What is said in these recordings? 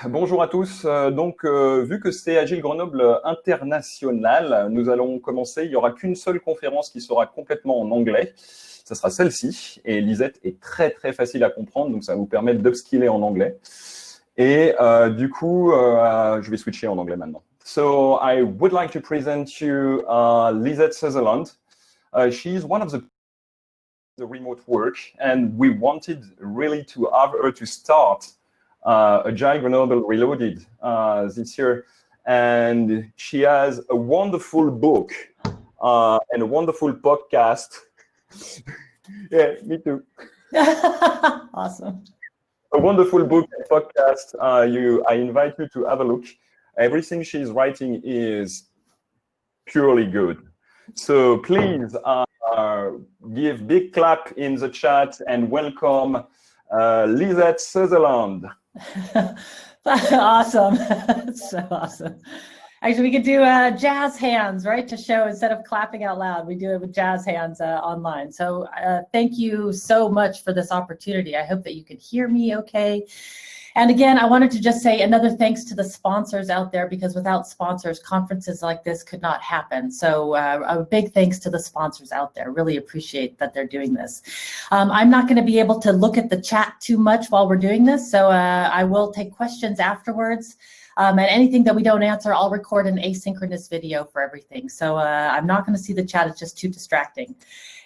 Bonjour à tous. Vu que c'est AgileGrenoble International, nous allons commencer. Il n'y aura qu'une seule conférence qui sera complètement en anglais. Ça sera celle-ci. Et Lisette est très, très facile à comprendre. Donc, ça va vous permettre d'upskiller en anglais. Et je vais switcher en anglais maintenant. So, I would like to present you Lisette Sutherland. She's one of the remote work, and we wanted really to have her to start AgileGrenoble Reloaded this year, and she has a wonderful book and a wonderful podcast. Yeah, me too. Awesome. A wonderful book and podcast. I invite you to have a look. Everything she's writing is purely good. So please give big clap in the chat and welcome Lisette Sutherland. Awesome. So awesome. Actually, we could do jazz hands, right, to show instead of clapping out loud, we do it with jazz hands online. So thank you so much for this opportunity. I hope that you can hear me okay. And again, I wanted to just say another thanks to the sponsors out there, because without sponsors, conferences like this could not happen. So a big thanks to the sponsors out there. Really appreciate that they're doing this. I'm not going to be able to look at the chat too much while we're doing this, so I will take questions afterwards. And anything that we don't answer, I'll record an asynchronous video for everything. So I'm not going to see the chat. It's just too distracting.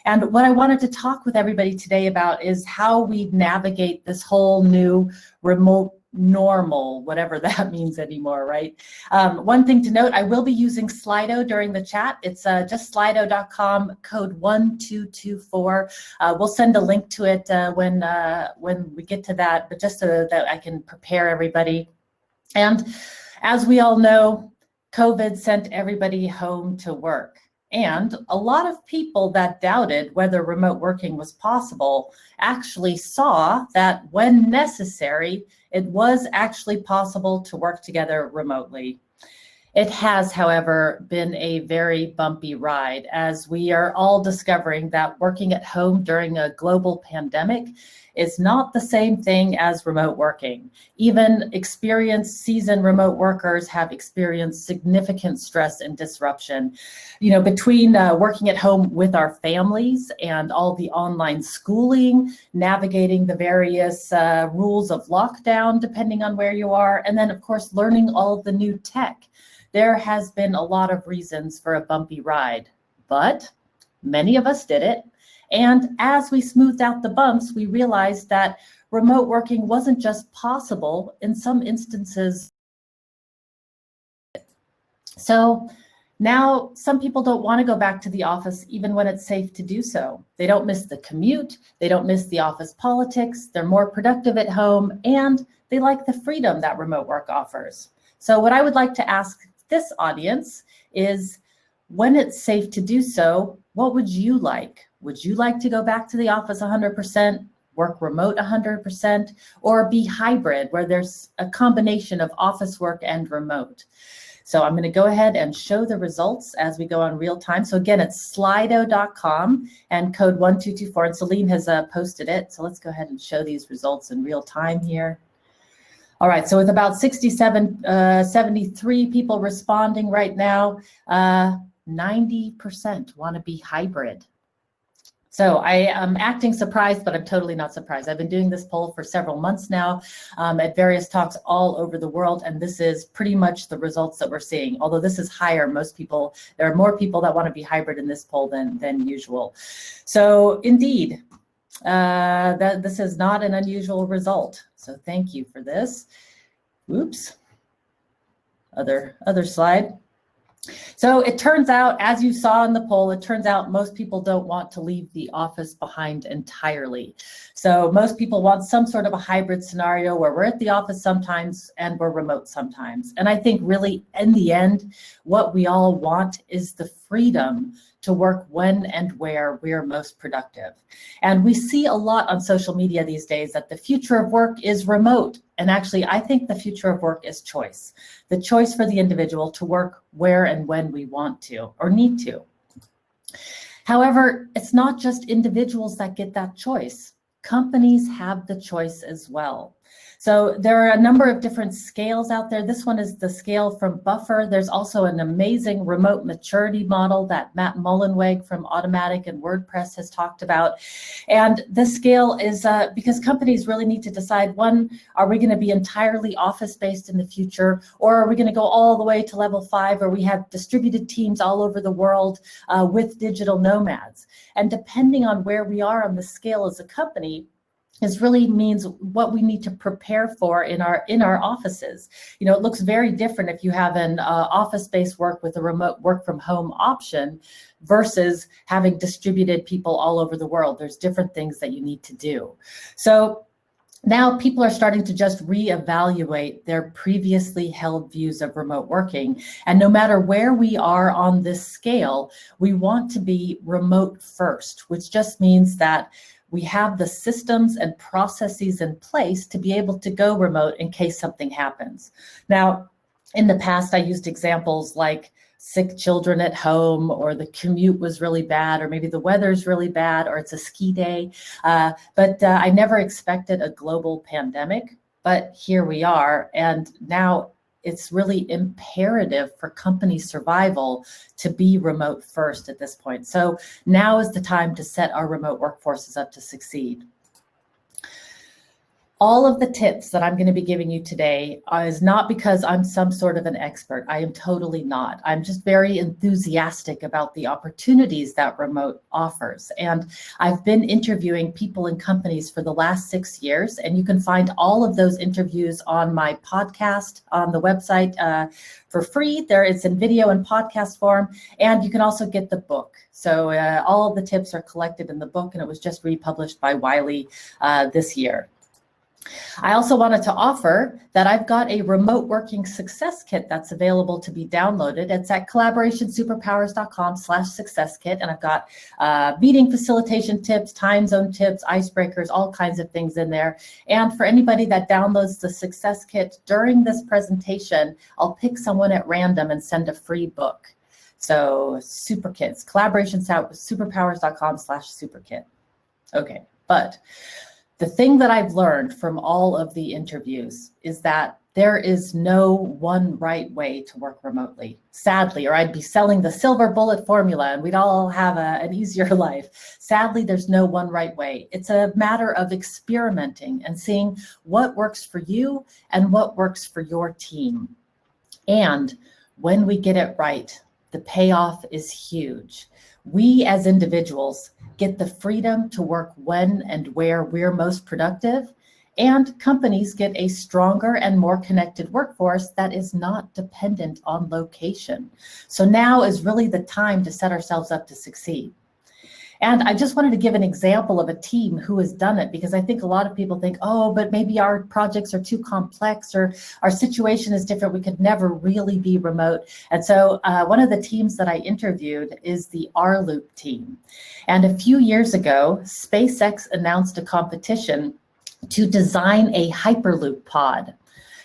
And what I wanted to talk with everybody today about is how we navigate this whole new remote normal, whatever that means anymore, right? One thing to note, I will be using Slido during the chat. It's just slido.com, code 1224. We'll send a link to it when we get to that, but just so that I can prepare everybody. And as we all know, COVID sent everybody home to work. And a lot of people that doubted whether remote working was possible actually saw that when necessary, it was actually possible to work together remotely. It has, however, been a very bumpy ride, as we are all discovering that working at home during a global pandemic is not the same thing as remote working. Even experienced, seasoned remote workers have experienced significant stress and disruption. You know, between working at home with our families and all the online schooling, navigating the various rules of lockdown, depending on where you are, and then, of course, learning all the new tech. There has been a lot of reasons for a bumpy ride, but many of us did it. And as we smoothed out the bumps, we realized that remote working wasn't just possible, in some instances. So now some people don't want to go back to the office even when it's safe to do so. They don't miss the commute, they don't miss the office politics, they're more productive at home, and they like the freedom that remote work offers. So what I would like to ask this audience is, when it's safe to do so, what would you like? Would you like to go back to the office 100%, work remote 100%, or be hybrid, where there's a combination of office work and remote? So I'm going to go ahead and show the results as we go on real time. So again, it's slido.com and code 1224, and Celine has posted it. So let's go ahead and show these results in real time here. All right, so with about 73 people responding right now, 90% want to be hybrid. So I am acting surprised, but I'm totally not surprised. I've been doing this poll for several months now at various talks all over the world, and this is pretty much the results that we're seeing. Although this is higher, there are more people that want to be hybrid in this poll than usual. So indeed, this is not an unusual result. So thank you for this. Oops. Other slide. So it turns out, as you saw in the poll, it turns out most people don't want to leave the office behind entirely. So most people want some sort of a hybrid scenario where we're at the office sometimes and we're remote sometimes. And I think really in the end, what we all want is the freedom to work when and where we are most productive. And we see a lot on social media these days that the future of work is remote. And actually, I think the future of work is choice. The choice for the individual to work where and when we want to or need to. However, it's not just individuals that get that choice. Companies have the choice as well. So there are a number of different scales out there. This one is the scale from Buffer. There's also an amazing remote maturity model that Matt Mullenweg from Automatic and WordPress has talked about. And this scale is because companies really need to decide, one, are we going to be entirely office-based in the future, or are we going to go all the way to level 5 where we have distributed teams all over the world with digital nomads? And depending on where we are on the scale as a company, is really means what we need to prepare for in our offices. You know, it looks very different if you have an office-based work with a remote work from home option versus having distributed people all over the world. There's different things that you need to do. So now people are starting to just reevaluate their previously held views of remote working. And no matter where we are on this scale, we want to be remote first, which just means that we have the systems and processes in place to be able to go remote in case something happens. Now, in the past, I used examples like sick children at home, or the commute was really bad, or maybe the weather's really bad, or it's a ski day. But I never expected a global pandemic, but here we are. And now it's really imperative for company survival to be remote first at this point. So now is the time to set our remote workforces up to succeed. All of the tips that I'm going to be giving you today is not because I'm some sort of an expert. I am totally not. I'm just very enthusiastic about the opportunities that remote offers. And I've been interviewing people and companies for the last 6 years, and you can find all of those interviews on my podcast on the website for free. There it's in video and podcast form, and you can also get the book. So all of the tips are collected in the book, and it was just republished by Wiley this year. I also wanted to offer that I've got a remote working success kit that's available to be downloaded. It's at collaborationsuperpowers.com/success kit. And I've got meeting facilitation tips, time zone tips, icebreakers, all kinds of things in there. And for anybody that downloads the success kit during this presentation, I'll pick someone at random and send a free book. So super kits, collaborationsuperpowers.com/superkit. Okay, but the thing that I've learned from all of the interviews is that there is no one right way to work remotely, sadly, or I'd be selling the silver bullet formula and we'd all have an easier life. Sadly, there's no one right way. It's a matter of experimenting and seeing what works for you and what works for your team. And when we get it right, the payoff is huge. We as individuals get the freedom to work when and where we're most productive, and companies get a stronger and more connected workforce that is not dependent on location. So now is really the time to set ourselves up to succeed. And I just wanted to give an example of a team who has done it, because I think a lot of people think, oh, but maybe our projects are too complex or our situation is different. We could never really be remote. And so one of the teams that I interviewed is the R-Loop team. And a few years ago, SpaceX announced a competition to design a Hyperloop pod.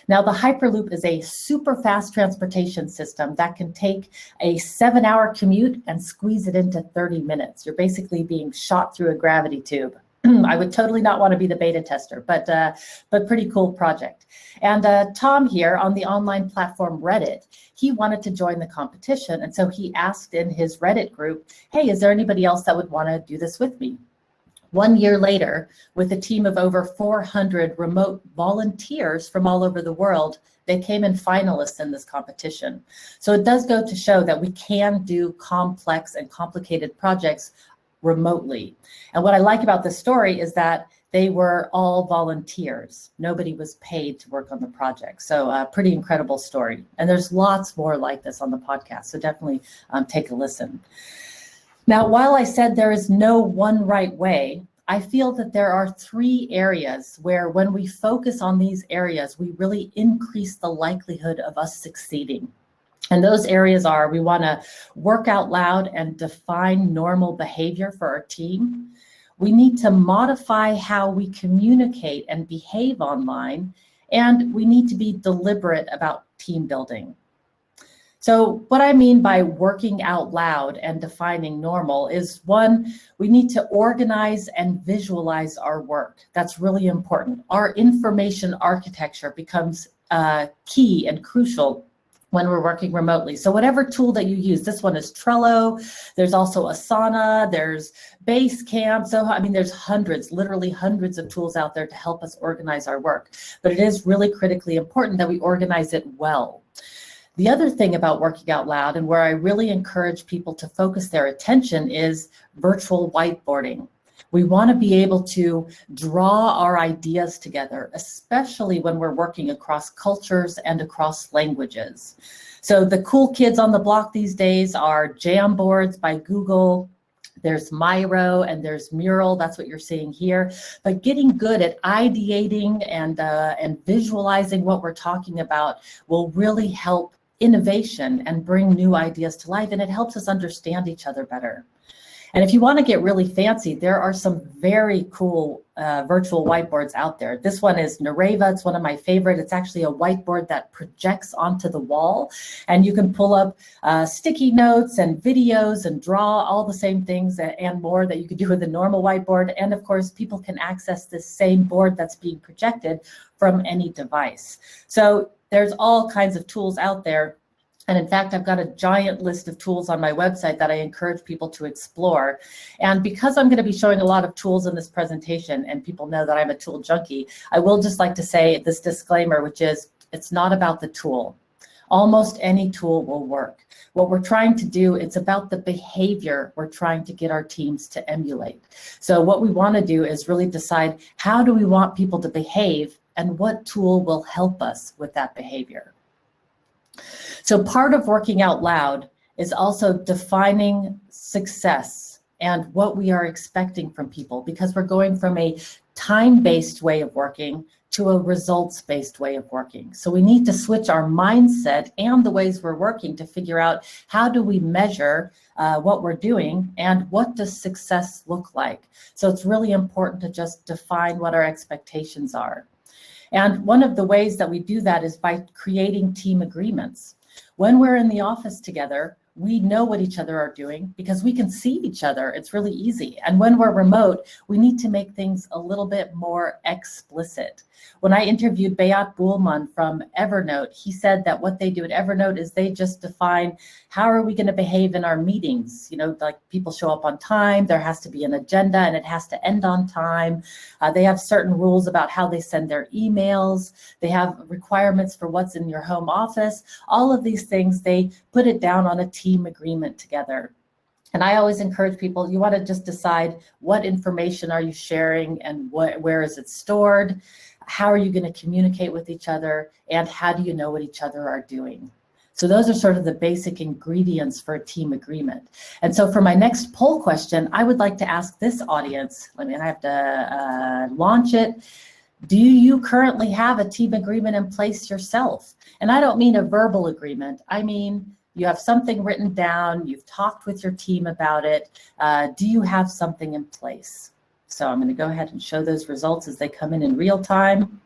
Now, the Hyperloop is a super fast transportation system that can take a 7-hour commute and squeeze it into 30 minutes. You're basically being shot through a gravity tube. I would totally not want to be the beta tester, but pretty cool project. And Tom here on the online platform Reddit, he wanted to join the competition. And so he asked in his Reddit group, hey, is there anybody else that would want to do this with me? 1 year later, with a team of over 400 remote volunteers from all over the world, they came in finalists in this competition. So it does go to show that we can do complex and complicated projects remotely. And what I like about this story is that they were all volunteers. Nobody was paid to work on the project. So a pretty incredible story. And there's lots more like this on the podcast. So definitely take a listen. Now, while I said there is no one right way, I feel that there are 3 areas where when we focus on these areas, we really increase the likelihood of us succeeding. And those areas are, we want to work out loud and define normal behavior for our team. We need to modify how we communicate and behave online, and we need to be deliberate about team building. So what I mean by working out loud and defining normal is, one, we need to organize and visualize our work. That's really important. Our information architecture becomes key and crucial when we're working remotely. So whatever tool that you use, this one is Trello, there's also Asana, there's Basecamp. So, I mean, there's hundreds, literally hundreds of tools out there to help us organize our work. But it is really critically important that we organize it well. The other thing about working out loud, and where I really encourage people to focus their attention, is virtual whiteboarding. We want to be able to draw our ideas together, especially when we're working across cultures and across languages. So the cool kids on the block these days are Jamboards by Google. There's Miro and there's Mural. That's what you're seeing here. But getting good at ideating and visualizing what we're talking about will really help innovation and bring new ideas to life, and it helps us understand each other better. And if you want to get really fancy, there are some very cool virtual whiteboards out there. This one is Nareva. It's one of my favorite. It's actually a whiteboard that projects onto the wall, and you can pull up sticky notes and videos and draw all the same things and more that you could do with a normal whiteboard. And of course, people can access this same board that's being projected from any device. So there's all kinds of tools out there. And in fact, I've got a giant list of tools on my website that I encourage people to explore. And because I'm going to be showing a lot of tools in this presentation, and people know that I'm a tool junkie, I will just like to say this disclaimer, which is, it's not about the tool. Almost any tool will work. What we're trying to do, it's about the behavior we're trying to get our teams to emulate. So what we want to do is really decide, how do we want people to behave, and what tool will help us with that behavior? So part of working out loud is also defining success and what we are expecting from people, because we're going from a time-based way of working to a results-based way of working. So we need to switch our mindset and the ways we're working to figure out, how do we measure what we're doing, and what does success look like? So it's really important to just define what our expectations are. And one of the ways that we do that is by creating team agreements. When we're in the office together, we know what each other are doing because we can see each other. It's really easy. And when we're remote, we need to make things a little bit more explicit. When I interviewed Beat Buhlmann from Evernote, he said that what they do at Evernote is they just define, how are we going to behave in our meetings? You know, like, people show up on time, there has to be an agenda, and it has to end on time. They have certain rules about how they send their emails. They have requirements for what's in your home office. All of these things, they put it down on a team agreement together. And I always encourage people, you want to just decide, what information are you sharing, and where is it stored? How are you going to communicate with each other, and how do you know what each other are doing? So those are sort of the basic ingredients for a team agreement. And so for my next poll question, I would like to ask this audience, I have to launch it. Do you currently have a team agreement in place yourself? And I don't mean a verbal agreement. I mean, you have something written down, you've talked with your team about it. Do you have something in place? So I'm going to go ahead and show those results as they come in real time.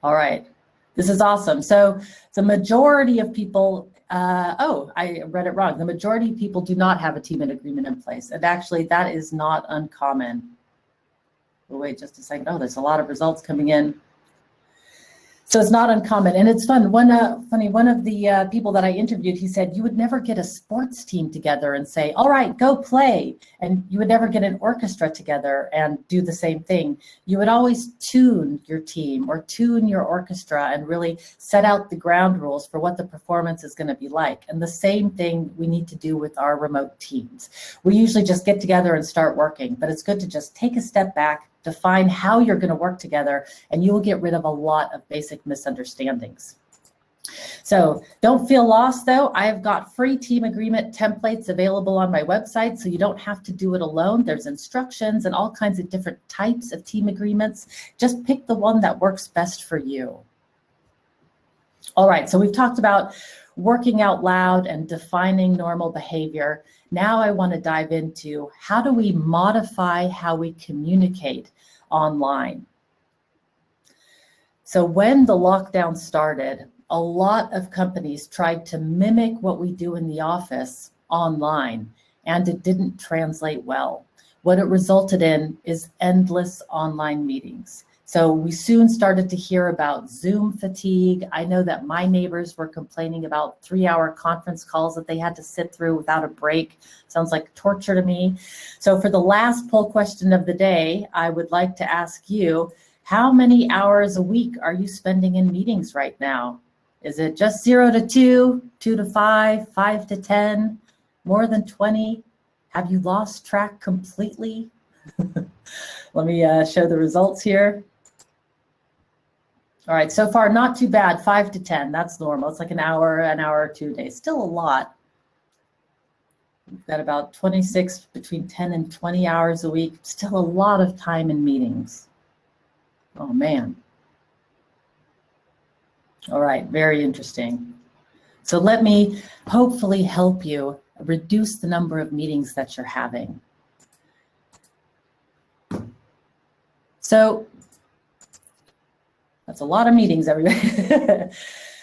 All right, this is awesome. So the majority of people, oh, I read it wrong. The majority of people do not have a team agreement in place. And actually, that is not uncommon. We'll wait just a second. Oh, there's a lot of results coming in. So it's not uncommon, and it's fun. One of the people that I interviewed, he said, you would never get a sports team together and say, all right, go play. And you would never get an orchestra together and do the same thing. You would always tune your team or tune your orchestra and really set out the ground rules for what the performance is going to be like. And the same thing we need to do with our remote teams. We usually just get together and start working, but it's good to just take a step back, define how you're going to work together, and you will get rid of a lot of basic misunderstandings. So don't feel lost, though. I've got free team agreement templates available on my website, so you don't have to do it alone. There's instructions and all kinds of different types of team agreements. Just pick the one that works best for you. All right, so we've talked about working out loud and defining normal behavior. Now I want to dive into, how do we modify how we communicate online? So when the lockdown started, a lot of companies tried to mimic what we do in the office online, and it didn't translate well. What it resulted in is endless online meetings. So we soon started to hear about Zoom fatigue. I know that my neighbors were complaining about 3-hour conference calls that they had to sit through without a break. Sounds like torture to me. So for the last poll question of the day, I would like to ask you, how many hours a week are you spending in meetings right now? Is it just 0 to 2, 2 to 5, 5 to 10, more than 20? Have you lost track completely? Let me show the results here. All right, so far not too bad, 5 to 10, that's normal. It's like an hour or 2 days, still a lot. We've got about 26, between 10 and 20 hours a week, still a lot of time in meetings. Oh man. All right, very interesting. So let me hopefully help you reduce the number of meetings that you're having. So that's a lot of meetings, everybody.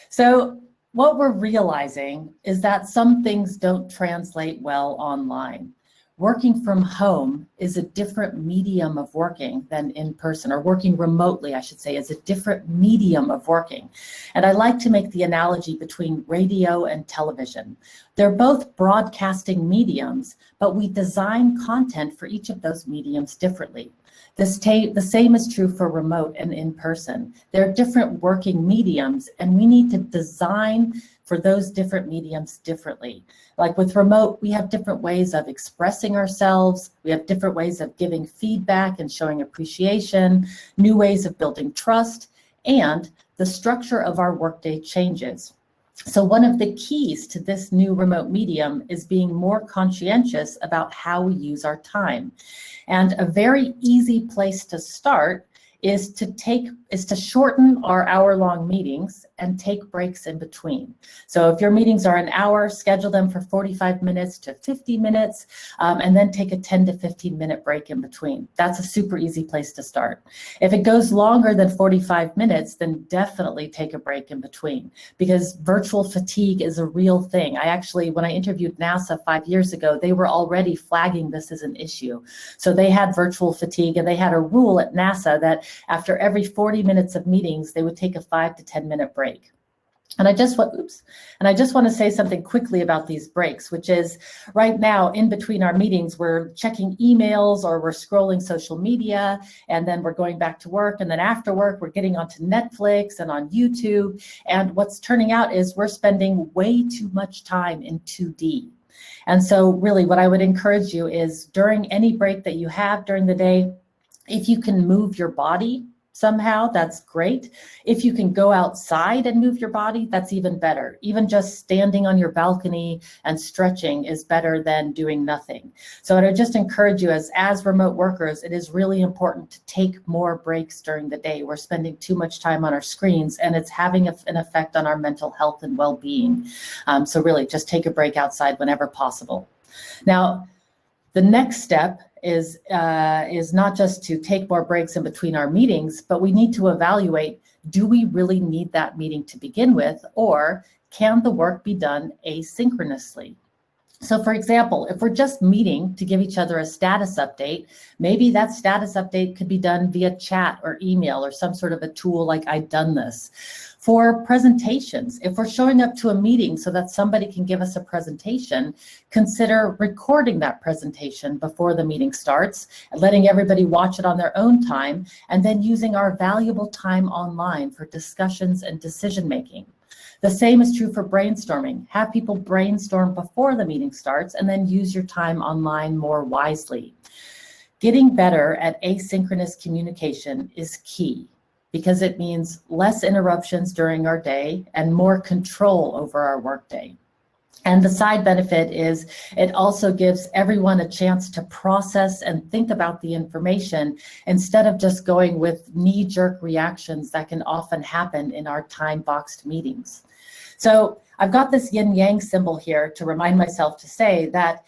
So what we're realizing is that some things don't translate well online. Working from home is a different medium of working than in person, or working remotely, I should say, is a different medium of working. And I like to make the analogy between radio and television. They're both broadcasting mediums, but we design content for each of those mediums differently. The same is true for remote and in person. They're different working mediums, and we need to design for those different mediums differently. Like with remote, we have different ways of expressing ourselves. We have different ways of giving feedback and showing appreciation, new ways of building trust, and the structure of our workday changes. So one of the keys to this new remote medium is being more conscientious about how we use our time. And a very easy place to start is to shorten our hour-long meetings and take breaks in between. So if your meetings are an hour, schedule them for 45 minutes to 50 minutes, and then take a 10 to 15 minute break in between. That's a super easy place to start. If it goes longer than 45 minutes, then definitely take a break in between, because virtual fatigue is a real thing. When I interviewed NASA 5 years ago, they were already flagging this as an issue. So they had virtual fatigue, and they had a rule at NASA that after every 40 minutes of meetings, they would take a 5 to 10 minute break. And I just want to say something quickly about these breaks, which is right now in between our meetings, we're checking emails or we're scrolling social media, and then we're going back to work. And then after work, we're getting onto Netflix and on YouTube. And what's turning out is we're spending way too much time in 2D. And so really what I would encourage you is during any break that you have during the day, if you can move your body somehow, that's great. If you can go outside and move your body, that's even better. Even just standing on your balcony and stretching is better than doing nothing. So I just encourage you as remote workers, it is really important to take more breaks during the day. We're spending too much time on our screens, and it's having an effect on our mental health and well-being. So really just take a break outside whenever possible. Now, the next step is not just to take more breaks in between our meetings, but we need to evaluate, do we really need that meeting to begin with, or can the work be done asynchronously? So for example, if we're just meeting to give each other a status update, maybe that status update could be done via chat or email or some sort of a tool like I've done this. For presentations, if we're showing up to a meeting so that somebody can give us a presentation, consider recording that presentation before the meeting starts, letting everybody watch it on their own time, and then using our valuable time online for discussions and decision-making. The same is true for brainstorming. Have people brainstorm before the meeting starts and then use your time online more wisely. Getting better at asynchronous communication is key, because it means less interruptions during our day and more control over our workday. And the side benefit is it also gives everyone a chance to process and think about the information instead of just going with knee-jerk reactions that can often happen in our time-boxed meetings. So I've got this yin-yang symbol here to remind myself to say that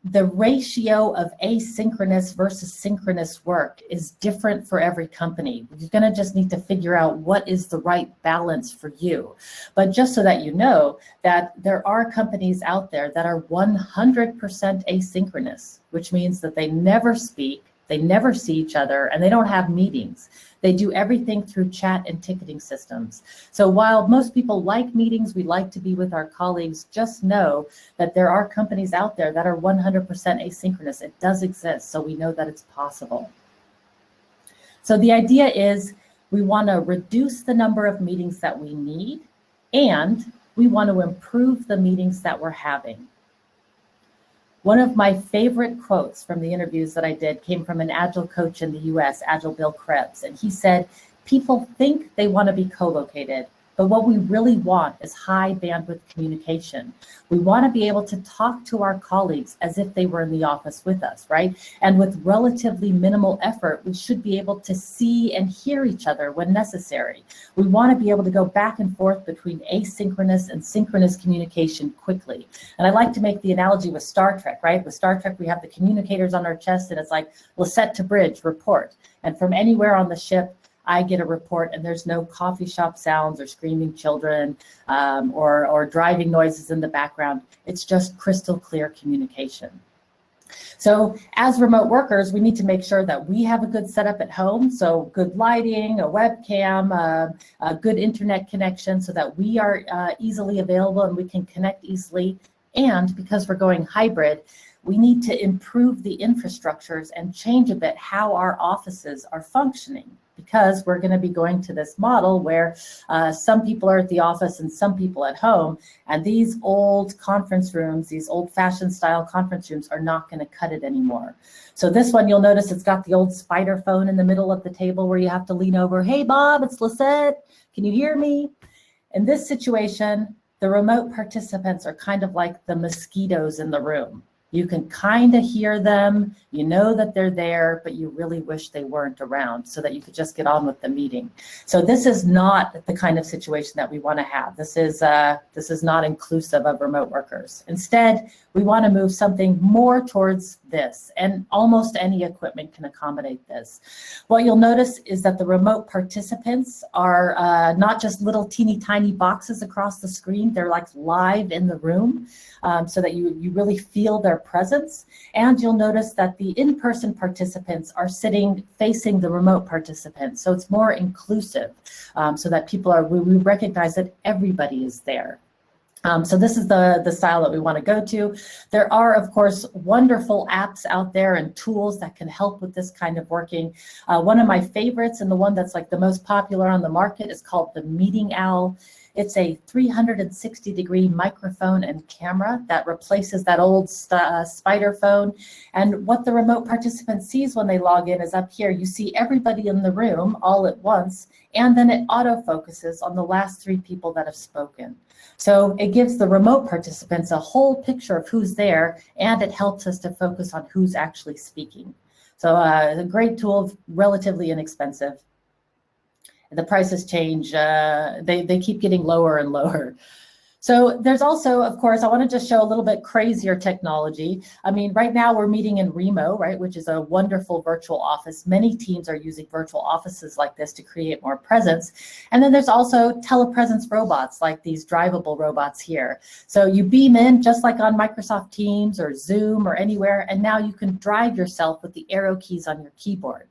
the ratio of asynchronous versus synchronous work is different for every company. You're going to just need to figure out what is the right balance for you. But just so that you know that there are companies out there that are 100% asynchronous, which means that they never speak, they never see each other, and they don't have meetings. They do everything through chat and ticketing systems. So while most people like meetings, we like to be with our colleagues, just know that there are companies out there that are 100% asynchronous. It does exist, so we know that it's possible. So the idea is we want to reduce the number of meetings that we need, and we want to improve the meetings that we're having. One of my favorite quotes from the interviews that I did came from an Agile coach in the US, Agile Bill Krebs, and he said, people think they want to be co-located, but what we really want is high bandwidth communication. We want to be able to talk to our colleagues as if they were in the office with us, right? And with relatively minimal effort, we should be able to see and hear each other when necessary. We want to be able to go back and forth between asynchronous and synchronous communication quickly. And I like to make the analogy with Star Trek, right? With Star Trek, we have the communicators on our chest, and it's like, Lisette to bridge, report. And from anywhere on the ship, I get a report, and there's no coffee shop sounds or screaming children or driving noises in the background. It's just crystal clear communication. So as remote workers, we need to make sure that we have a good setup at home. So good lighting, a webcam, a good internet connection so that we are easily available and we can connect easily. And because we're going hybrid, we need to improve the infrastructures and change a bit how our offices are functioning, because we're going to be going to this model where some people are at the office and some people at home, and these old conference rooms, these old-fashioned style conference rooms are not going to cut it anymore. So this one, you'll notice it's got the old spider phone in the middle of the table where you have to lean over, hey Bob, it's Lisette, can you hear me? In this situation, the remote participants are kind of like the mosquitoes in the room. You can kind of hear them, you know that they're there, but you really wish they weren't around so that you could just get on with the meeting. So this is not the kind of situation that we want to have. This is not inclusive of remote workers. Instead, we want to move something more towards this, and almost any equipment can accommodate this. What you'll notice is that the remote participants are not just little teeny tiny boxes across the screen, they're like live in the room, so that you really feel their presence. And you'll notice that the in-person participants are sitting facing the remote participants. So it's more inclusive, so that we recognize that everybody is there. So this is the style that we want to go to. There are, of course, wonderful apps out there and tools that can help with this kind of working. One of my favorites, and the one that's like the most popular on the market, is called the Meeting Owl. It's a 360-degree microphone and camera that replaces that old spider phone. And what the remote participant sees when they log in is up here. You see everybody in the room all at once, and then it auto-focuses on the last 3 people that have spoken. So it gives the remote participants a whole picture of who's there, and it helps us to focus on who's actually speaking. So a great tool, relatively inexpensive. The prices change, they keep getting lower and lower. So there's also, of course, I want to just show a little bit crazier technology. I mean, right now we're meeting in Remo, right, which is a wonderful virtual office. Many teams are using virtual offices like this to create more presence. And then there's also telepresence robots, like these drivable robots here. So you beam in just like on Microsoft Teams or Zoom or anywhere, and now you can drive yourself with the arrow keys on your keyboard.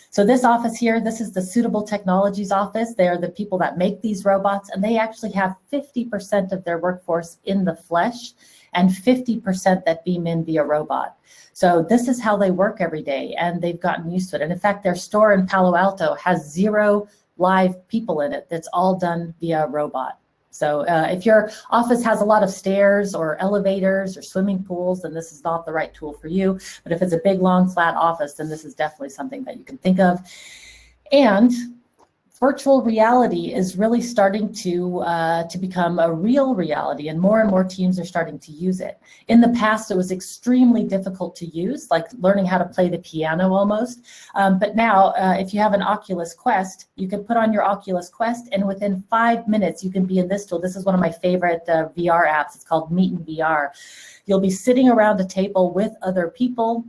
So this office here, this is the Suitable Technologies office. They are the people that make these robots, and they actually have 50% of their workforce in the flesh and 50% that beam in via robot. So this is how they work every day, and they've gotten used to it. And in fact, their store in Palo Alto has 0 live people in it. That's all done via robot. So if your office has a lot of stairs or elevators or swimming pools, then this is not the right tool for you. But if it's a big, long, flat office, then this is definitely something that you can think of. And virtual reality is really starting to become a real reality, and more teams are starting to use it. In the past, it was extremely difficult to use, like learning how to play the piano almost. But now, if you have an Oculus Quest, you can put on your Oculus Quest, and within 5 minutes, you can be in this tool. This is one of my favorite VR apps. It's called Meet in VR. You'll be sitting around a table with other people.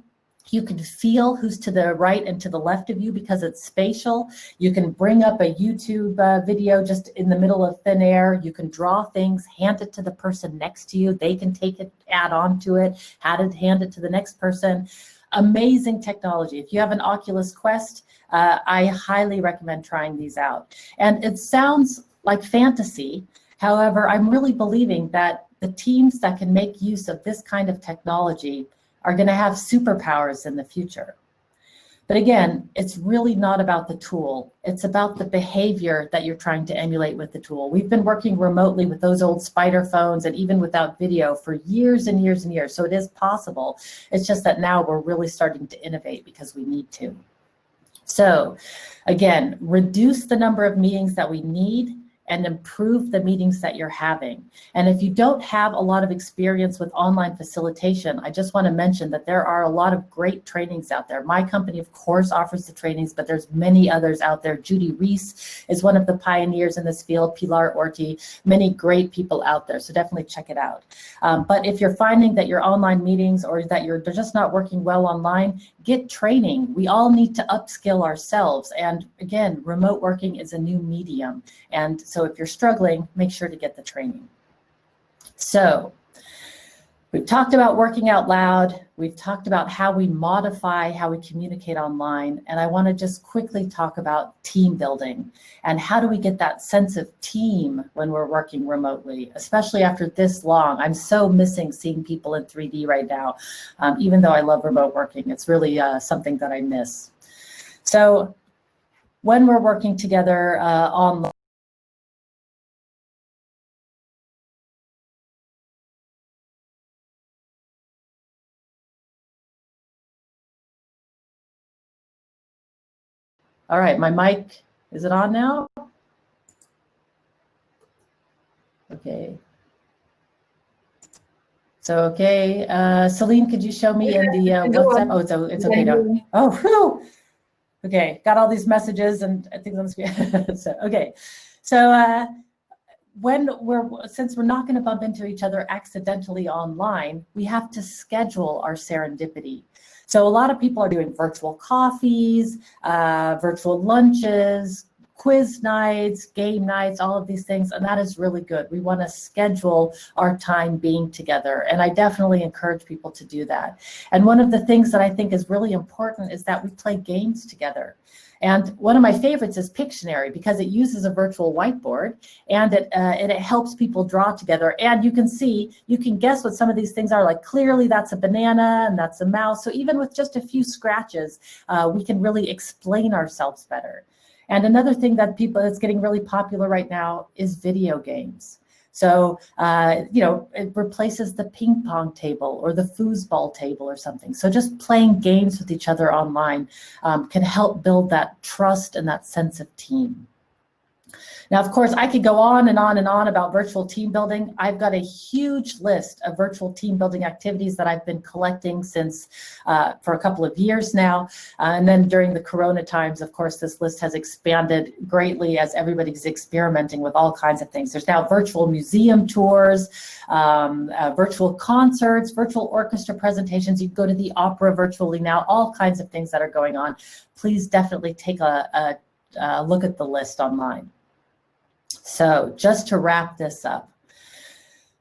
You can feel who's to the right and to the left of you because it's spatial. You can bring up a YouTube video just in the middle of thin air. You can draw things, hand it to the person next to you. They can take it, add on to it, hand it to the next person. Amazing technology. If you have an Oculus Quest, I highly recommend trying these out. And it sounds like fantasy. However, I'm really believing that the teams that can make use of this kind of technology are going to have superpowers in the future. But again, it's really not about the tool. It's about the behavior that you're trying to emulate with the tool. We've been working remotely with those old spider phones and even without video for years and years and years. So it is possible. It's just that now we're really starting to innovate because we need to. So again, reduce the number of meetings that we need and improve the meetings that you're having. And if you don't have a lot of experience with online facilitation, I just want to mention that there are a lot of great trainings out there. My company, of course, offers the trainings, but there's many others out there. Judy Reese is one of the pioneers in this field, Pilar Orti, many great people out there, so definitely check it out. But if you're finding that your online meetings or that they're just not working well online, get training. We all need to upskill ourselves. And again, remote working is a new medium. And so if you're struggling, make sure to get the training. So we've talked about working out loud. We've talked about how we modify how we communicate online. And I want to just quickly talk about team building and how do we get that sense of team when we're working remotely, especially after this long. I'm so missing seeing people in 3D right now, even though I love remote working. It's really something that I miss. So when we're working together online, all right, my mic, is it on now? Okay. So, okay, Celine, could you show me in the WhatsApp? Oh, it's okay now. Oh, whew. Okay, got all these messages and things on the screen. So, okay, so since we're not going to bump into each other accidentally online, we have to schedule our serendipity. So a lot of people are doing virtual coffees, virtual lunches, quiz nights, game nights, all of these things, and that is really good. We want to schedule our time being together, and I definitely encourage people to do that. And one of the things that I think is really important is that we play games together. And one of my favorites is Pictionary because it uses a virtual whiteboard and it helps people draw together. And you can guess what some of these things are. Like clearly that's a banana and that's a mouse. So even with just a few scratches, we can really explain ourselves better. And another thing that's getting really popular right now is video games. So, it replaces the ping pong table or the foosball table or something. So just playing games with each other online can help build that trust and that sense of team. Now, of course, I could go on and on and on about virtual team building. I've got a huge list of virtual team building activities that I've been collecting since for a couple of years now. And then during the Corona times, of course, this list has expanded greatly as everybody's experimenting with all kinds of things. There's now virtual museum tours, virtual concerts, virtual orchestra presentations. You can go to the opera virtually now, all kinds of things that are going on. Please definitely take a look at the list online. So just to wrap this up,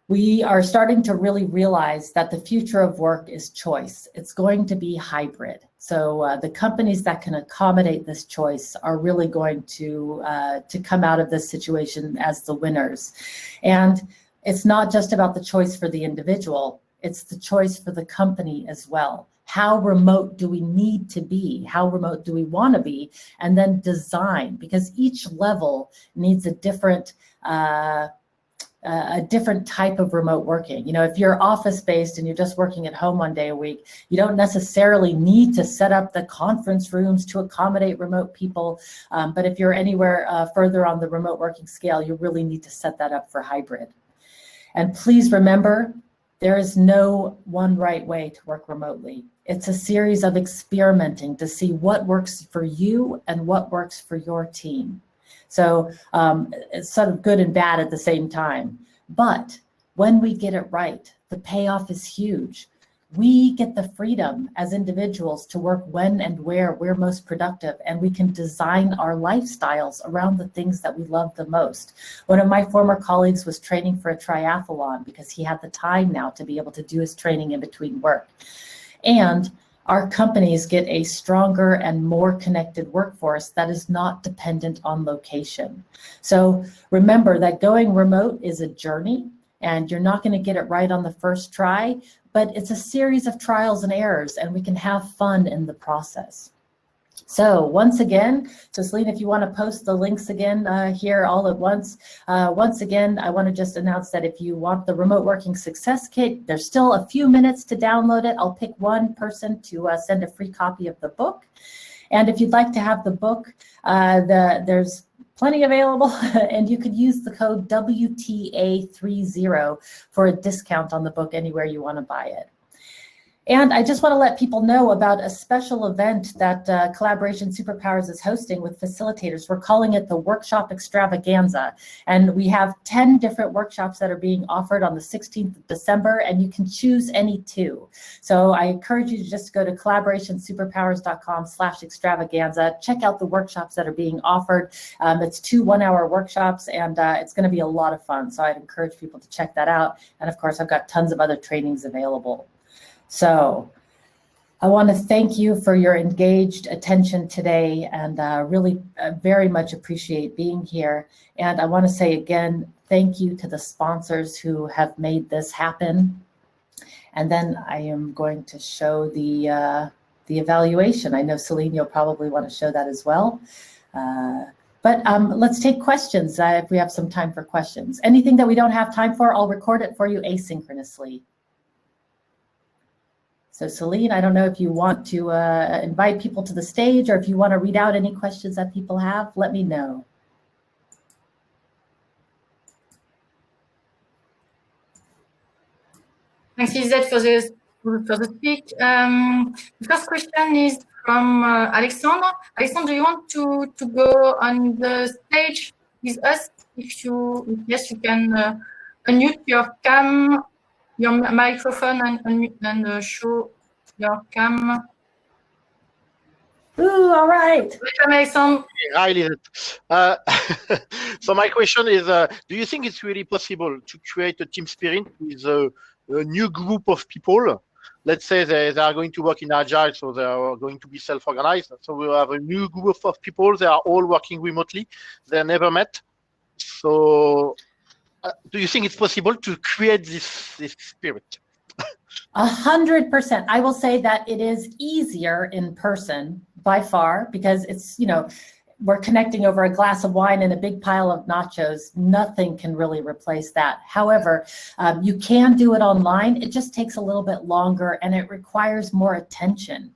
we are starting to really realize that the future of work is choice. It's going to be hybrid. So the companies that can accommodate this choice are really going to come out of this situation as the winners. And it's not just about the choice for the individual, it's the choice for the company as well. How remote do we need to be? How remote do we want to be? And then design, because each level needs a different a different type of remote working. You know, if you're office-based and you're just working at home 1 day a week, you don't necessarily need to set up the conference rooms to accommodate remote people. But if you're anywhere further on the remote working scale, you really need to set that up for hybrid. And please remember, there is no one right way to work remotely. It's a series of experimenting to see what works for you and what works for your team. So it's sort of good and bad at the same time. But when we get it right, the payoff is huge. We get the freedom as individuals to work when and where we're most productive, and we can design our lifestyles around the things that we love the most. One of my former colleagues was training for a triathlon because he had the time now to be able to do his training in between work. And our companies get a stronger and more connected workforce that is not dependent on location. So remember that going remote is a journey, and you're not going to get it right on the first try, but it's a series of trials and errors, and we can have fun in the process. So once again, so Celine, if you want to post the links again here all at once. Once again, I want to just announce that if you want the Remote Working Success Kit, there's still a few minutes to download it. I'll pick one person to send a free copy of the book. And if you'd like to have the book, there's plenty available, and you could use the code WTA30 for a discount on the book anywhere you want to buy it. And I just want to let people know about a special event that Collaboration Superpowers is hosting with facilitators. We're calling it the Workshop Extravaganza. And we have 10 different workshops that are being offered on the 16th of December, and you can choose any 2. So I encourage you to just go to collaborationsuperpowers.com/extravaganza, check out the workshops that are being offered. It's 2 one-hour workshops, and it's going to be a lot of fun. So I'd encourage people to check that out. And of course, I've got tons of other trainings available. So I want to thank you for your engaged attention today, and really very much appreciate being here. And I want to say again, thank you to the sponsors who have made this happen. And then I am going to show the evaluation. I know Celine, you'll probably want to show that as well. But let's take questions if we have some time for questions. Anything that we don't have time for, I'll record it for you asynchronously. So Celine, I don't know if you want to invite people to the stage, or if you want to read out any questions that people have, let me know. Thanks, Lisette, for the speak. The first question is from Alexandre. Alexandre, do you want to go on the stage with us? If yes, you can unmute your cam, your microphone, and show your cam. Ooh, all right. Welcome, Alexandre. Hi, Lisette. So my question is, do you think it's really possible to create a team spirit with a new group of people? Let's say they are going to work in Agile, so they are going to be self-organized. So we have a new group of people. They are all working remotely. They never met. So do you think it's possible to create this spirit? 100%. I will say that it is easier in person by far, because it's, you know, we're connecting over a glass of wine and a big pile of nachos. Nothing can really replace that. However, you can do it online. It just takes a little bit longer, and it requires more attention.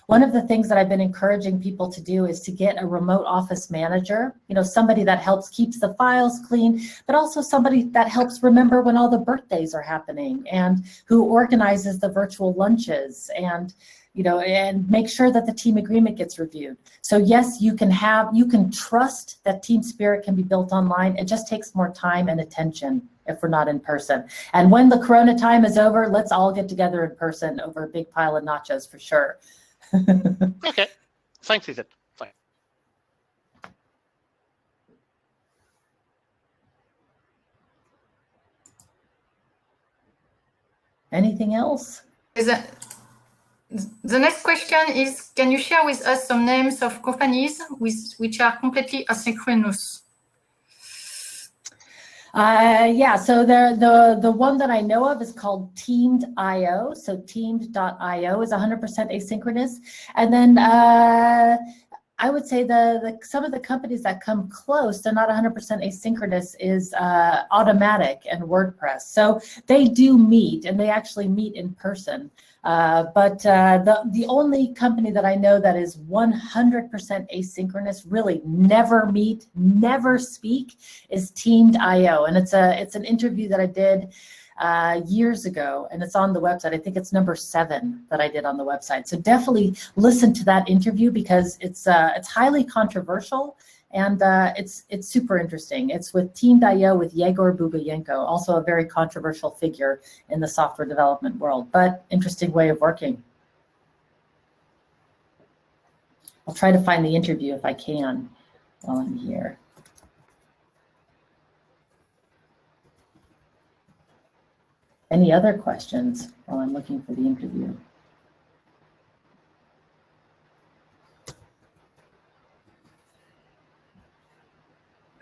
One of the things that I've been encouraging people to do is to get a remote office manager, you know, somebody that helps keeps the files clean, but also somebody that helps remember when all the birthdays are happening, and who organizes the virtual lunches, and, you know, and make sure that the team agreement gets reviewed. So yes, you can trust that team spirit can be built online. It just takes more time and attention if we're not in person. And when the Corona time is over, let's all get together in person over a big pile of nachos for sure. Okay, thanks, Lisette. Fine. Anything else? The next question is, can you share with us some names of companies which are completely asynchronous? Yeah, so the one that I know of is called Teamed.io. So Teamed.io is 100% asynchronous. And then I would say some of the companies that come close, they're not 100% asynchronous, is Automatic and WordPress. So they do meet, and they actually meet in person. But the only company that I know that is 100% asynchronous, really never meet, never speak, is Teamed.io, and it's an interview that I did years ago, and it's on the website. I think it's number 7 that I did on the website. So definitely listen to that interview because it's highly controversial, and it's super interesting. It's with Team.io with Yegor Bugayenko, also a very controversial figure in the software development world, but interesting way of working. I'll try to find the interview if I can while I'm here. Any other questions while I'm looking for the interview?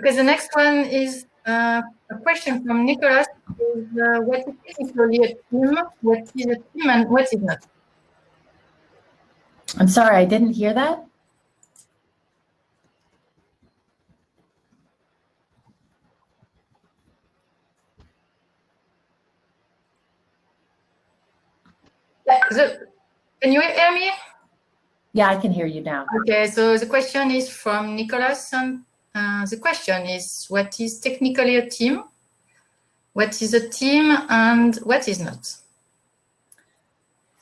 Okay, the next one is a question from Nicholas. What is technically a team? What is a team and what is not? I'm sorry, I didn't hear that. Can you hear me? Yeah, I can hear you now. Okay, so the question is from Nicholas, and the question is, what is technically a team? What is a team and what is not?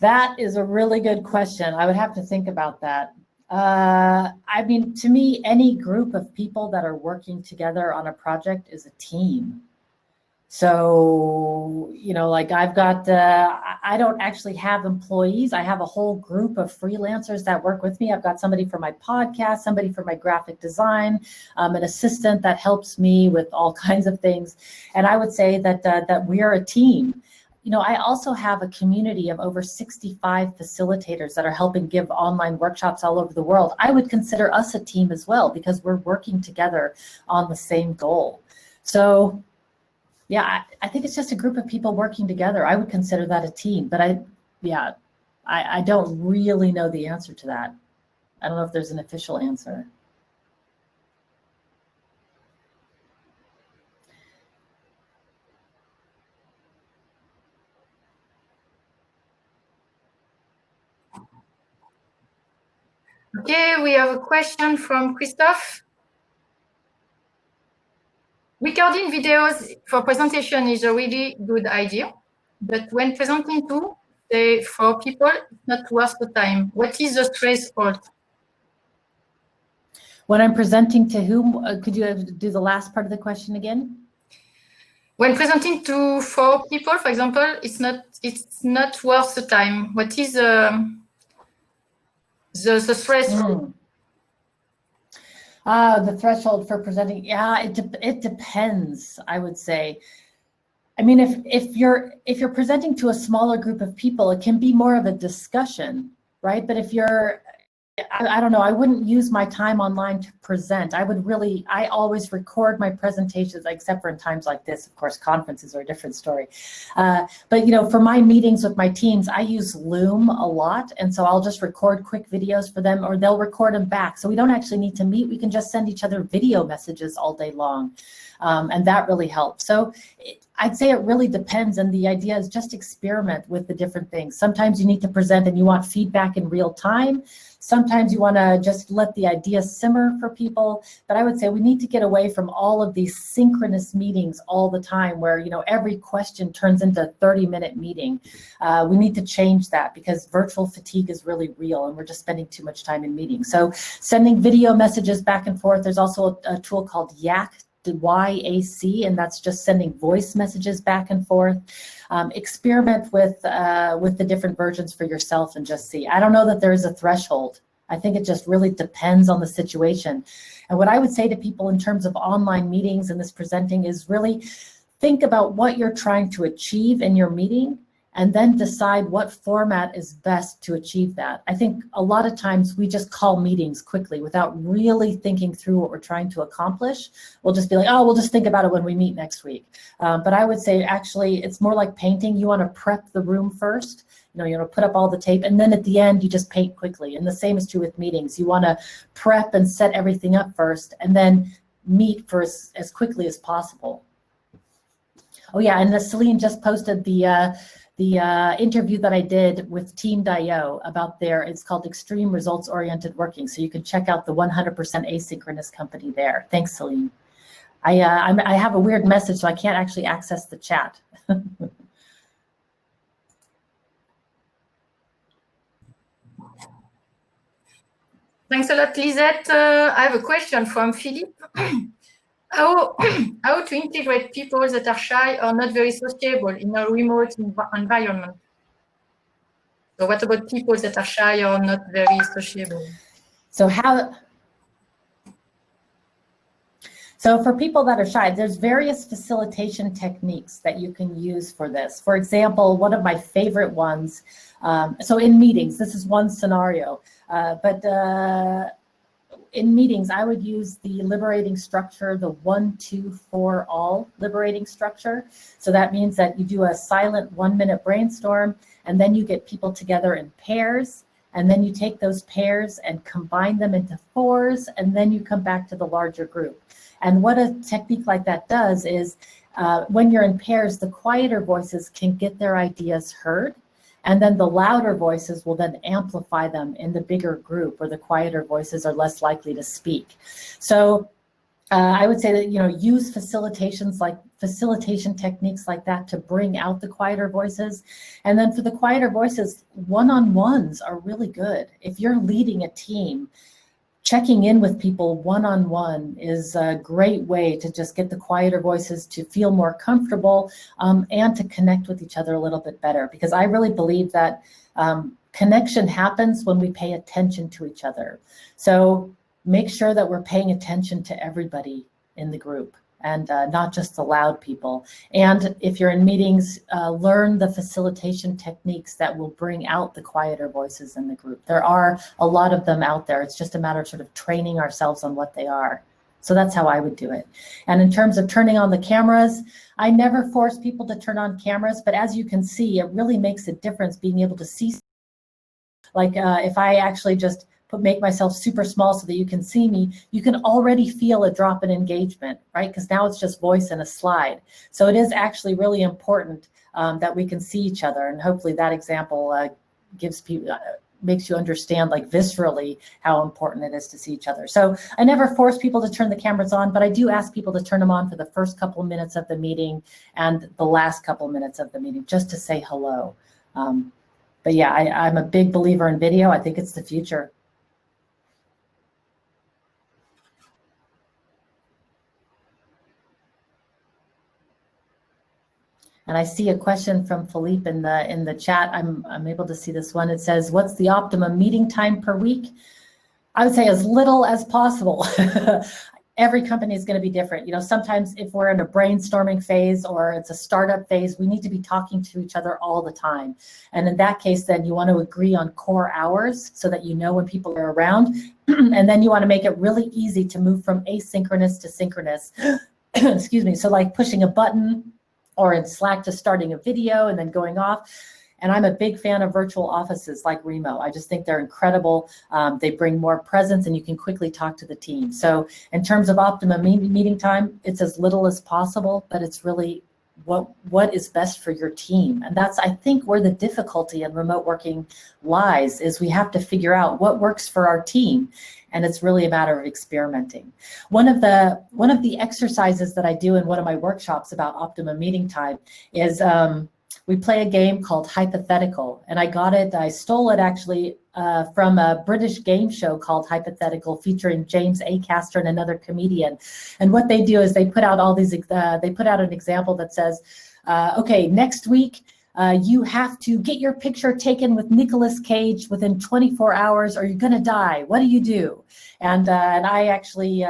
That is a really good question. I would have to think about that. I mean, to me, any group of people that are working together on a project is a team. So, you know, like I've got, I don't actually have employees. I have a whole group of freelancers that work with me. I've got somebody for my podcast, somebody for my graphic design, an assistant that helps me with all kinds of things. And I would say that we are a team. You know, I also have a community of over 65 facilitators that are helping give online workshops all over the world. I would consider us a team as well because we're working together on the same goal. So, yeah, I think it's just a group of people working together. I would consider that a team, but I don't really know the answer to that. I don't know if there's an official answer. Okay, we have a question from Christophe. Recording videos for presentation is a really good idea, but when presenting to, say, for people, it's not worth the time. What is the threshold? When I'm presenting to whom, could you do the last part of the question again? When presenting to 4 people, for example, it's not worth the time. What is the threshold? The threshold for presenting, yeah, it depends, I would say. I mean, if you're presenting to a smaller group of people, it can be more of a discussion, right? But if you're, I don't know, I wouldn't use my time online to present. I always record my presentations, except for in times like this. Of course, conferences are a different story. But, you know, for my meetings with my teams, I use Loom a lot. And so I'll just record quick videos for them, or they'll record them back. So we don't actually need to meet. We can just send each other video messages all day long. And that really helps. So I'd say it really depends. And the idea is just experiment with the different things. Sometimes you need to present and you want feedback in real time. Sometimes you want to just let the idea simmer for people. But I would say we need to get away from all of these synchronous meetings all the time where, you know, every question turns into a 30-minute meeting. We need to change that because virtual fatigue is really real and we're just spending too much time in meetings. So sending video messages back and forth. There's also a tool called YAC, YAC, and that's just sending voice messages back and forth. Experiment with the different versions for yourself and just see. I don't know that there is a threshold. I think it just really depends on the situation. And what I would say to people in terms of online meetings and this presenting is really think about what you're trying to achieve in your meeting and then decide what format is best to achieve that. I think a lot of times we just call meetings quickly without really thinking through what we're trying to accomplish. We'll just be like, oh, we'll just think about it when we meet next week. But I would say actually it's more like painting. You want to prep the room first. You want to put up all the tape, and then at the end you just paint quickly. And the same is true with meetings. You want to prep and set everything up first, and then meet for as quickly as possible. Oh yeah, and Celine just posted the interview that I did with Team.io about it's called Extreme Results Oriented Working. So you can check out the 100% asynchronous company there. Thanks, Celine. I have a weird message, so I can't actually access the chat. Thanks a lot, Lisette. I have a question from Philippe. How to integrate people that are shy or not very sociable in a remote environment? So what about people that are shy or not very sociable? So for people that are shy, there's various facilitation techniques that you can use for this. For example, one of my favorite ones, so in meetings, this is one scenario, in meetings, I would use the liberating structure, the 1, 2, 4, all liberating structure. So that means that you do a silent 1-minute brainstorm, and then you get people together in pairs, and then you take those pairs and combine them into 4s, and then you come back to the larger group. And what a technique like that does is when you're in pairs, the quieter voices can get their ideas heard, and then the louder voices will then amplify them in the bigger group, where the quieter voices are less likely to speak. So I would say that, use facilitation techniques like that to bring out the quieter voices. And then for the quieter voices, one-on-ones are really good. If you're leading a team, checking in with people one-on-one is a great way to just get the quieter voices to feel more comfortable and to connect with each other a little bit better. Because I really believe that connection happens when we pay attention to each other. So make sure that we're paying attention to everybody in the group, and not just the loud people. And if you're in meetings, learn the facilitation techniques that will bring out the quieter voices in the group. There are a lot of them out there. It's just a matter of sort of training ourselves on what they are. So that's how I would do it. And in terms of turning on the cameras, I never force people to turn on cameras, but as you can see, it really makes a difference being able to see. Like if I actually just make myself super small so that you can see me, you can already feel a drop in engagement, right? Because now it's just voice and a slide. So it is actually really important that we can see each other, and hopefully that example gives people, makes you understand like viscerally how important it is to see each other. So I never force people to turn the cameras on, but I do ask people to turn them on for the first couple of minutes of the meeting and the last couple of minutes of the meeting, just to say hello. But yeah, I'm a big believer in video. I think it's the future. And I see a question from Philippe in the chat. I'm able to see this one. It says, what's the optimum meeting time per week? I would say as little as possible. Every company is going to be different. Sometimes if we're in a brainstorming phase or it's a startup phase, we need to be talking to each other all the time. And in that case, then you want to agree on core hours so that you know when people are around. And then you want to make it really easy to move from asynchronous to synchronous. Excuse me. So like pushing a button, or in Slack just starting a video and then going off. And I'm a big fan of virtual offices like Remo. I just think they're incredible. They bring more presence and you can quickly talk to the team. So in terms of optimum meeting time, it's as little as possible, but it's really what is best for your team. And that's, I think, where the difficulty in remote working lies, is we have to figure out what works for our team. And it's really a matter of experimenting. One of the exercises that I do in one of my workshops about optimum meeting time is we play a game called Hypothetical. And I stole it actually from a British game show called Hypothetical, featuring James Acaster and another comedian. And what they do is they put out an example that says, okay, next week, you have to get your picture taken with Nicolas Cage within 24 hours or you're gonna die. What do you do? And I actually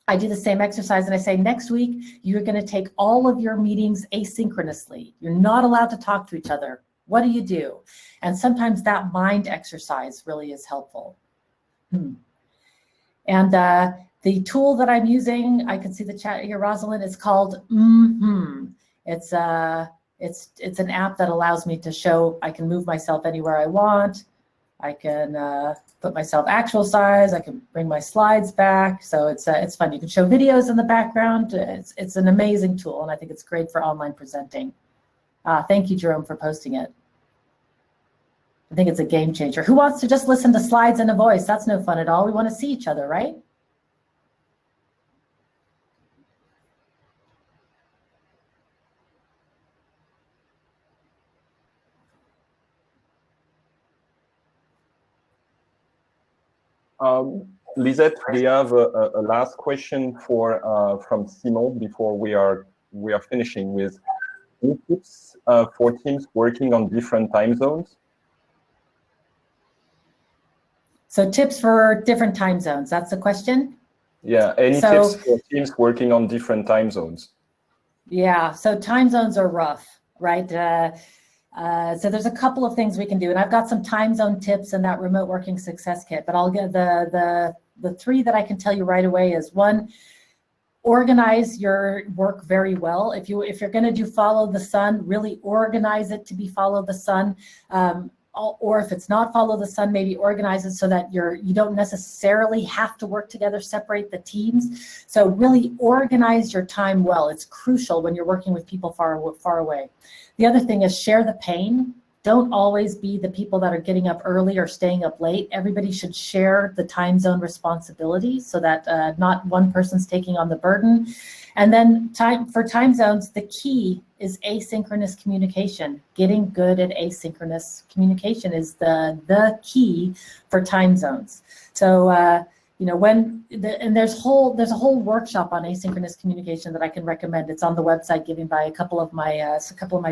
I do the same exercise and I say, next week, you're going to take all of your meetings asynchronously. You're not allowed to talk to each other. What do you do? And sometimes that mind exercise really is helpful. And the tool that I'm using, I can see the chat here, Rosalind, is called It's an app that allows me to show, I can move myself anywhere I want. I can put myself actual size. I can bring my slides back. So it's fun. You can show videos in the background. It's an amazing tool, and I think it's great for online presenting. Thank you, Jerome, for posting it. I think it's a game changer. Who wants to just listen to slides and a voice? That's no fun at all. We want to see each other, right? Lisette, we have a last question from Simon before we are finishing with any tips for teams working on different time zones. So tips for different time zones, that's the question? Yeah, any tips for teams working on different time zones? Yeah, so time zones are rough, right? So there's a couple of things we can do, and I've got some time zone tips in that remote working success kit, but I'll get the three that I can tell you right away is one, organize your work very well. If you're going to do follow the sun, really organize it to be follow the sun. Or if it's not follow the sun, maybe organize it so that you don't necessarily have to work together, separate the teams. So really organize your time well. It's crucial when you're working with people far away. The other thing is share the pain. Don't always be the people that are getting up early or staying up late. Everybody should share the time zone responsibility so that not one person's taking on the burden. And then for time zones, the key is asynchronous communication. Getting good at asynchronous communication is the key for time zones. So there's a whole workshop on asynchronous communication that I can recommend. It's on the website given by a couple of my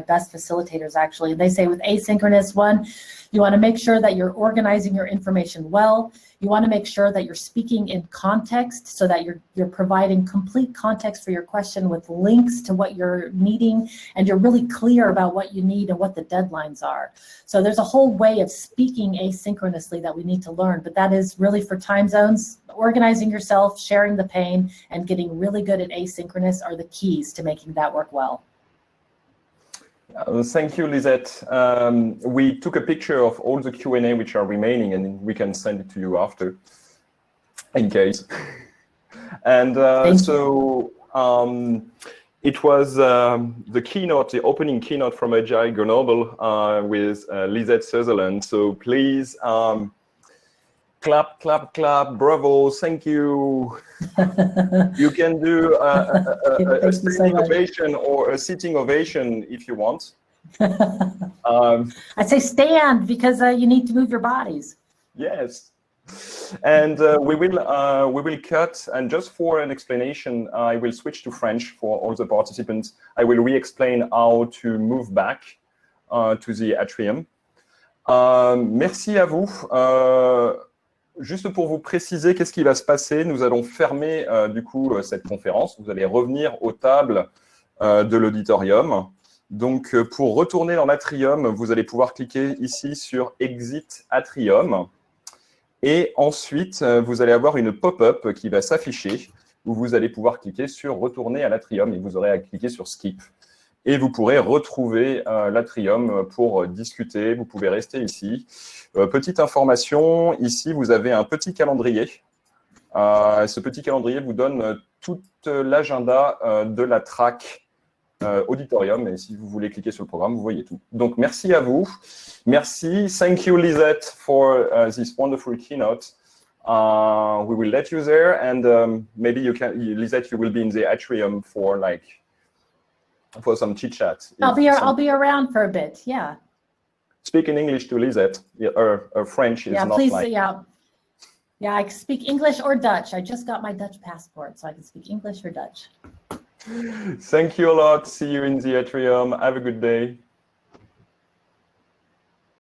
best facilitators actually. They say with asynchronous, one, you want to make sure that you're organizing your information well. You want to make sure that you're speaking in context so that you're providing complete context for your question with links to what you're needing, and you're really clear about what you need and what the deadlines are. So there's a whole way of speaking asynchronously that we need to learn, but that is really for time zones. Organizing yourself, sharing the pain, and getting really good at asynchronous are the keys to making that work well. Thank you, Lisette. We took a picture of all the Q&A which are remaining, and we can send it to you after, in case. And it was the keynote, the opening keynote from AgileGrenoble with Lisette Sutherland. So please clap, clap, clap, bravo, thank you. You can do a standing ovation or a sitting ovation if you want. I'd say stand because you need to move your bodies. Yes. And we will cut, and just for an explanation, I will switch to French for all the participants. I will re-explain how to move back to the atrium. Merci à vous. Juste pour vous préciser qu'est-ce qui va se passer, nous allons fermer du coup cette conférence. Vous allez revenir aux tables de l'auditorium. Donc pour retourner dans l'atrium, vous allez pouvoir cliquer ici sur Exit Atrium. Et ensuite, vous allez avoir une pop-up qui va s'afficher où vous allez pouvoir cliquer sur Retourner à l'atrium et vous aurez à cliquer sur Skip. Et vous pourrez retrouver l'atrium pour discuter. Vous pouvez rester ici. Petite information, ici, vous avez un petit calendrier. Ce petit calendrier vous donne tout l'agenda de la track auditorium. Et si vous voulez cliquer sur le programme, vous voyez tout. Donc, merci à vous. Merci. Thank you, Lisette, for this wonderful keynote. We will let you there. And maybe Lisette, you will be in the atrium for some chit chat. I'll be around for a bit. Yeah. Speak in English to Lisette. Or French is not please, like. Yeah, I can speak English or Dutch. I just got my Dutch passport, so I can speak English or Dutch. Thank you a lot. See you in the atrium. Have a good day.